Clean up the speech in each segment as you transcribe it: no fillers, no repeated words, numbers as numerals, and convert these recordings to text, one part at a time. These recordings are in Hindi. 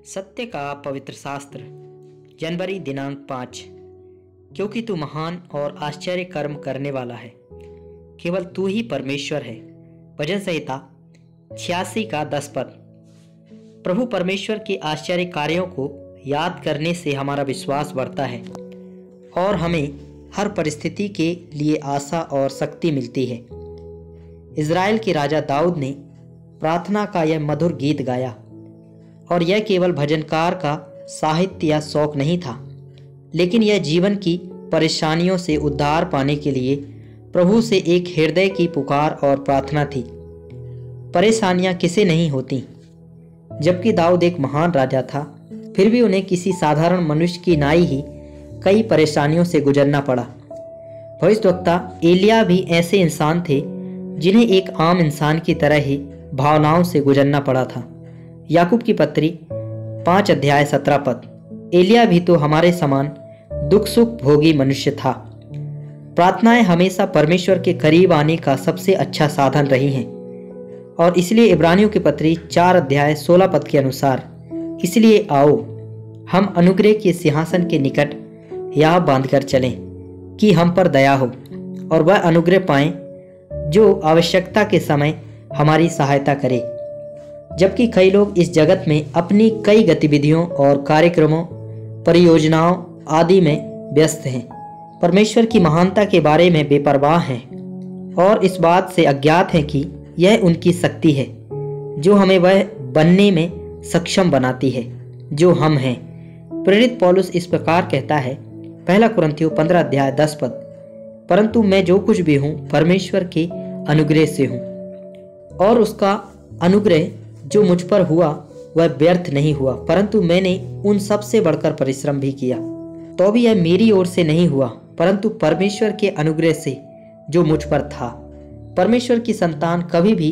सत्य का पवित्र शास्त्र जनवरी दिनांक 5। क्योंकि तू महान और आश्चर्य कर्म करने वाला है, केवल तू ही परमेश्वर है। भजन संहिता 86 का 10 पद। प्रभु परमेश्वर के आश्चर्य कार्यों को याद करने से हमारा विश्वास बढ़ता है और हमें हर परिस्थिति के लिए आशा और शक्ति मिलती है। इज़राइल के राजा दाऊद ने प्रार्थना का यह मधुर गीत गाया और यह केवल भजनकार का साहित्य या शौक नहीं था, लेकिन यह जीवन की परेशानियों से उद्धार पाने के लिए प्रभु से एक हृदय की पुकार और प्रार्थना थी। परेशानियां किसे नहीं होती। जबकि दाऊद एक महान राजा था, फिर भी उन्हें किसी साधारण मनुष्य की नाई ही कई परेशानियों से गुजरना पड़ा। भविष्यवक्ता एलिया भी ऐसे इंसान थे जिन्हें एक आम इंसान की तरह ही भावनाओं से गुजरना पड़ा था। याकूब की पत्री 5 अध्याय 17 पद। एलिया भी तो हमारे समान दुख सुख भोगी मनुष्य था। प्रार्थनाएं हमेशा परमेश्वर के करीब आने का सबसे अच्छा साधन रही हैं और इसलिए इब्रानियों की पत्री 4 अध्याय 16 पद के अनुसार, इसलिए आओ हम अनुग्रह के सिंहासन के निकट यह बांधकर चलें कि हम पर दया हो और वह अनुग्रह पाएं जो आवश्यकता के समय हमारी सहायता करे। जबकि कई लोग इस जगत में अपनी कई गतिविधियों और कार्यक्रमों, परियोजनाओं आदि में व्यस्त हैं, परमेश्वर की महानता के बारे में बेपरवाह हैं और इस बात से अज्ञात हैं कि यह उनकी शक्ति है जो हमें वह बनने में सक्षम बनाती है जो हम हैं। प्रेरित पौलुस इस प्रकार कहता है, 1 कुरिन्थियों 15 अध्याय 10 पद, परंतु मैं जो कुछ भी हूँ परमेश्वर के अनुग्रह से हूँ और उसका अनुग्रह जो मुझ पर हुआ वह व्यर्थ नहीं हुआ, परंतु मैंने उन सब से बढ़कर परिश्रम भी किया। तो भी यह मेरी ओर से नहीं हुआ, परंतु परमेश्वर के अनुग्रह से जो मुझ पर था। परमेश्वर की संतान कभी भी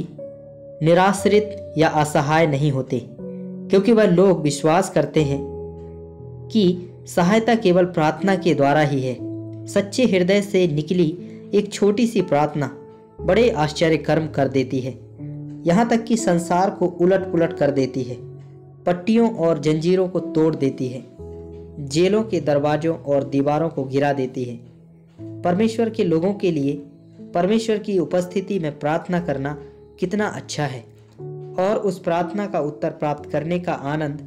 निराश्रित या असहाय नहीं होते, क्योंकि वह लोग विश्वास करते हैं कि सहायता केवल प्रार्थना के द्वारा ही है। सच्चे हृदय से निकली एक छोटी सी प्रार्थना बड़े आश्चर्य कर्म कर देती है, यहाँ तक कि संसार को उलट पुलट कर देती है, पट्टियों और जंजीरों को तोड़ देती है, जेलों के दरवाजों और दीवारों को गिरा देती है। परमेश्वर के लोगों के लिए परमेश्वर की उपस्थिति में प्रार्थना करना कितना अच्छा है और उस प्रार्थना का उत्तर प्राप्त करने का आनंद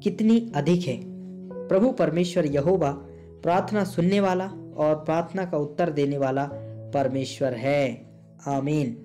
कितनी अधिक है। प्रभु परमेश्वर यहोवा प्रार्थना सुनने वाला और प्रार्थना का उत्तर देने वाला परमेश्वर है। आमीन।